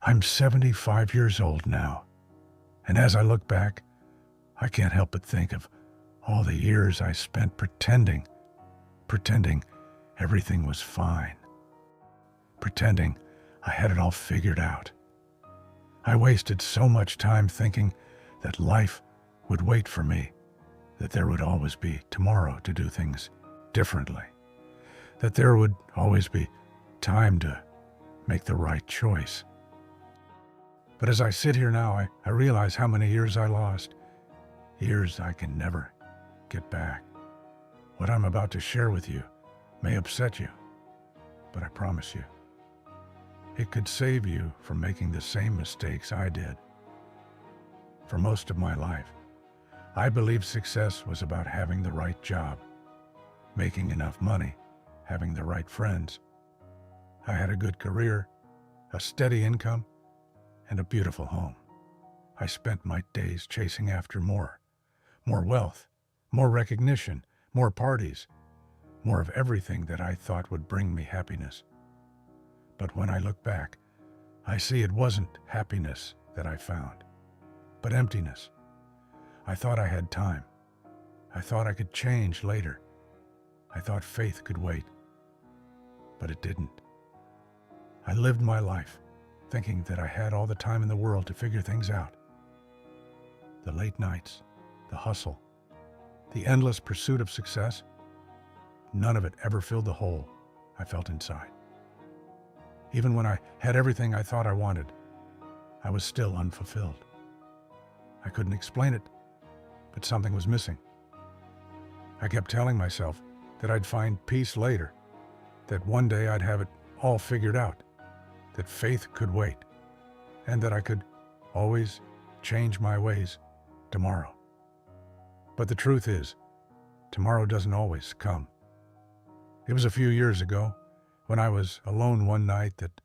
I'm 75 years old now, and as I look back, I can't help but think of all the years I spent pretending everything was fine, pretending I had it all figured out. I wasted so much time thinking that life would wait for me, that there would always be tomorrow to do things differently, that there would always be time to make the right choice. But as I sit here now, I realize how many years I lost, years I can never get back. What I'm about to share with you may upset you, but I promise you, it could save you from making the same mistakes I did. For most of my life, I believed success was about having the right job, making enough money, having the right friends. I had a good career, a steady income, and a beautiful home. I spent my days chasing after more wealth, more recognition, more parties, more of everything that I thought would bring me happiness. But when I look back, I see it wasn't happiness that I found, but emptiness. I thought I had time. I thought I could change later. I thought faith could wait, but it didn't. I lived my life thinking that I had all the time in the world to figure things out. The late nights, the hustle, the endless pursuit of success, none of it ever filled the hole I felt inside. Even when I had everything I thought I wanted, I was still unfulfilled. I couldn't explain it, but something was missing. I kept telling myself that I'd find peace later, that one day I'd have it all figured out, that faith could wait, and that I could always change my ways tomorrow. But the truth is, tomorrow doesn't always come. It was a few years ago, when I was alone one night, that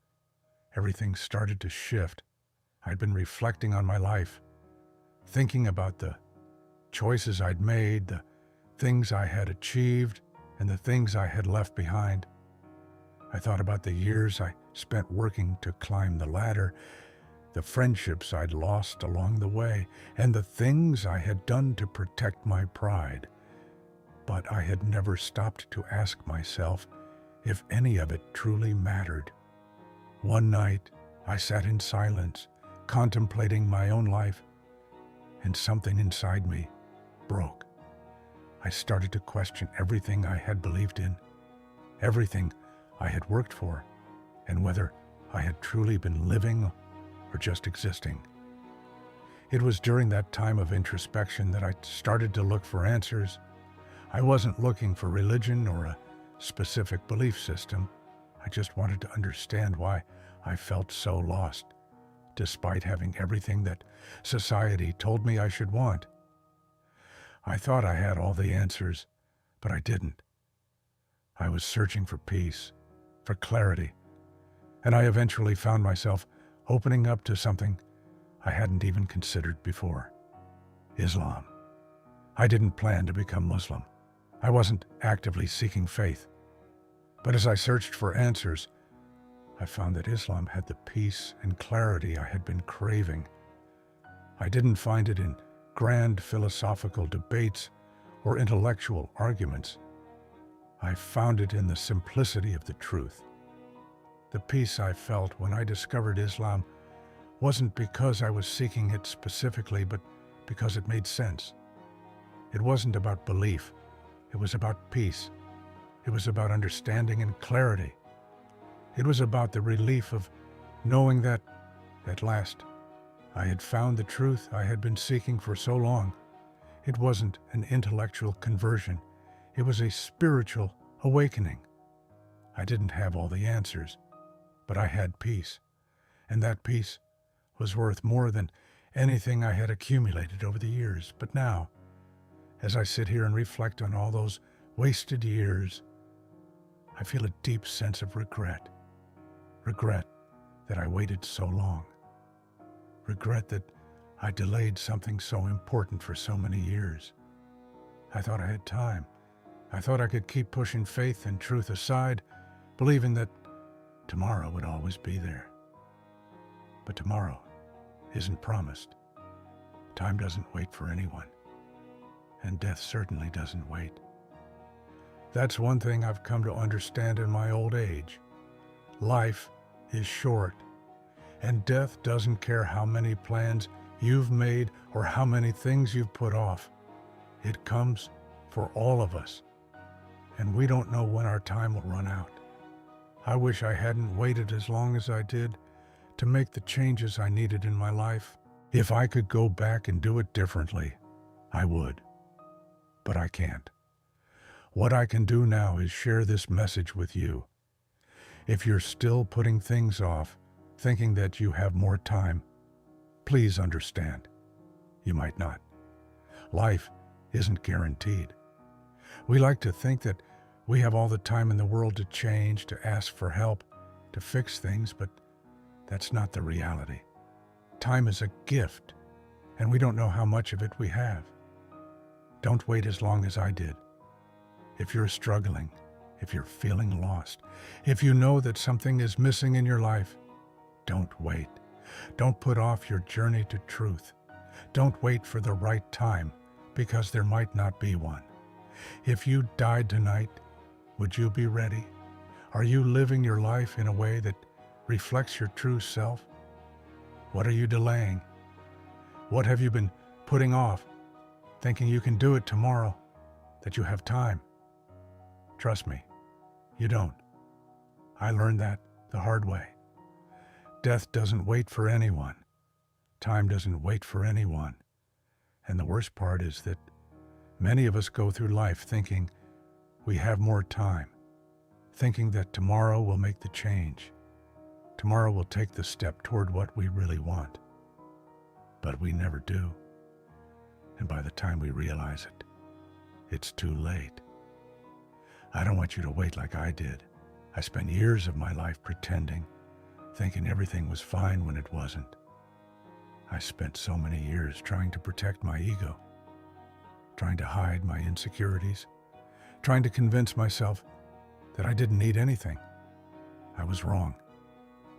everything started to shift. I'd been reflecting on my life, thinking about the choices I'd made, the things I had achieved, and the things I had left behind. I thought about the years I spent working to climb the ladder, the friendships I'd lost along the way, and the things I had done to protect my pride. But I had never stopped to ask myself if any of it truly mattered. One night, I sat in silence, contemplating my own life, and something inside me broke. I started to question everything I had believed in, everything I had worked for, and whether I had truly been living or just existing. It was during that time of introspection that I started to look for answers. I wasn't looking for religion or a specific belief system. I just wanted to understand why I felt so lost, despite having everything that society told me I should want. I thought I had all the answers, but I didn't. I was searching for peace, for clarity, and I eventually found myself opening up to something I hadn't even considered before: Islam. I didn't plan to become Muslim. I wasn't actively seeking faith. But as I searched for answers, I found that Islam had the peace and clarity I had been craving. I didn't find it in grand philosophical debates or intellectual arguments. I found it in the simplicity of the truth. The peace I felt when I discovered Islam wasn't because I was seeking it specifically, but because it made sense. It wasn't about belief. It was about peace. It was about understanding and clarity. It was about the relief of knowing that, at last, I had found the truth I had been seeking for so long. It wasn't an intellectual conversion. It was a spiritual awakening. I didn't have all the answers, but I had peace, and that peace was worth more than anything I had accumulated over the years. But now, as I sit here and reflect on all those wasted years, I feel a deep sense of regret. Regret that I waited so long. Regret that I delayed something so important for so many years. I thought I had time. I thought I could keep pushing faith and truth aside, believing that tomorrow would always be there. But tomorrow isn't promised. Time doesn't wait for anyone, and death certainly doesn't wait. That's one thing I've come to understand in my old age. Life is short, and death doesn't care how many plans you've made or how many things you've put off. It comes for all of us, and we don't know when our time will run out. I wish I hadn't waited as long as I did to make the changes I needed in my life. If I could go back and do it differently, I would. But I can't. What I can do now is share this message with you. If you're still putting things off, thinking that you have more time, please understand. You might not. Life isn't guaranteed. We like to think that we have all the time in the world to change, to ask for help, to fix things, but that's not the reality. Time is a gift, and we don't know how much of it we have. Don't wait as long as I did. If you're struggling, if you're feeling lost, if you know that something is missing in your life, don't wait. Don't put off your journey to truth. Don't wait for the right time, because there might not be one. If you died tonight, would you be ready? Are you living your life in a way that reflects your true self? What are you delaying? What have you been putting off, thinking you can do it tomorrow, that you have time? Trust me, you don't. I learned that the hard way. Death doesn't wait for anyone. Time doesn't wait for anyone. And the worst part is that many of us go through life thinking we have more time, thinking that tomorrow will make the change. Tomorrow will take the step toward what we really want. But we never do. And by the time we realize it, it's too late. I don't want you to wait like I did. I spent years of my life pretending, thinking everything was fine when it wasn't. I spent so many years trying to protect my ego, trying to hide my insecurities, trying to convince myself that I didn't need anything. I was wrong.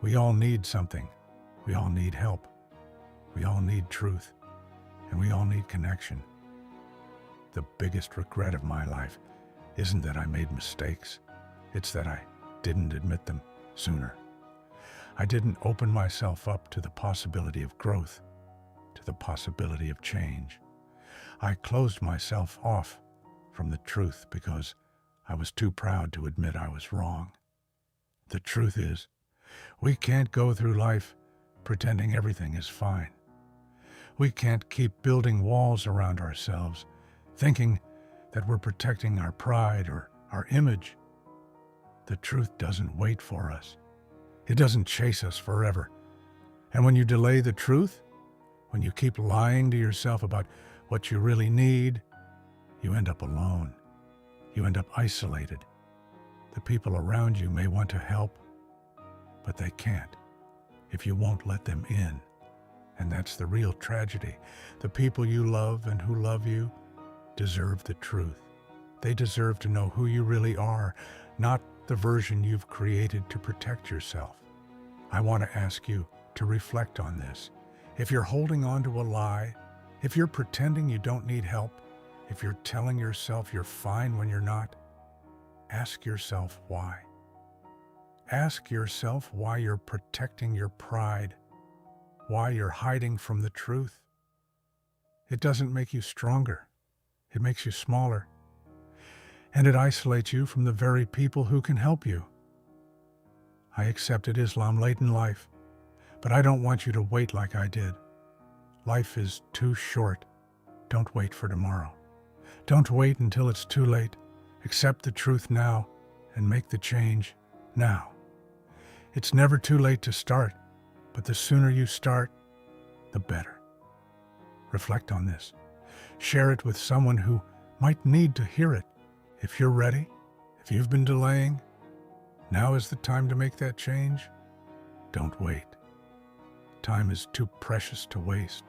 We all need something. We all need help. We all need truth. And we all need connection. The biggest regret of my life isn't that I made mistakes. It's that I didn't admit them sooner. I didn't open myself up to the possibility of growth, to the possibility of change. I closed myself off from the truth because I was too proud to admit I was wrong. The truth is, we can't go through life pretending everything is fine. We can't keep building walls around ourselves, thinking that we're protecting our pride or our image. The truth doesn't wait for us. It doesn't chase us forever. And when you delay the truth, when you keep lying to yourself about what you really need, you end up alone. You end up isolated. The people around you may want to help, but they can't if you won't let them in. And that's the real tragedy. The people you love and who love you deserve the truth. They deserve to know who you really are, not the version you've created to protect yourself. I want to ask you to reflect on this. If you're holding on to a lie, if you're pretending you don't need help, if you're telling yourself you're fine when you're not, ask yourself why. Ask yourself why you're protecting your pride, why you're hiding from the truth. It doesn't make you stronger. It makes you smaller. And it isolates you from the very people who can help you. I accepted Islam late in life, but I don't want you to wait like I did. Life is too short. Don't wait for tomorrow. Don't wait until it's too late. Accept the truth now and make the change now. It's never too late to start, but the sooner you start, the better. Reflect on this. Share it with someone who might need to hear it. If you're ready, if you've been delaying, now is the time to make that change. Don't wait. Time is too precious to waste.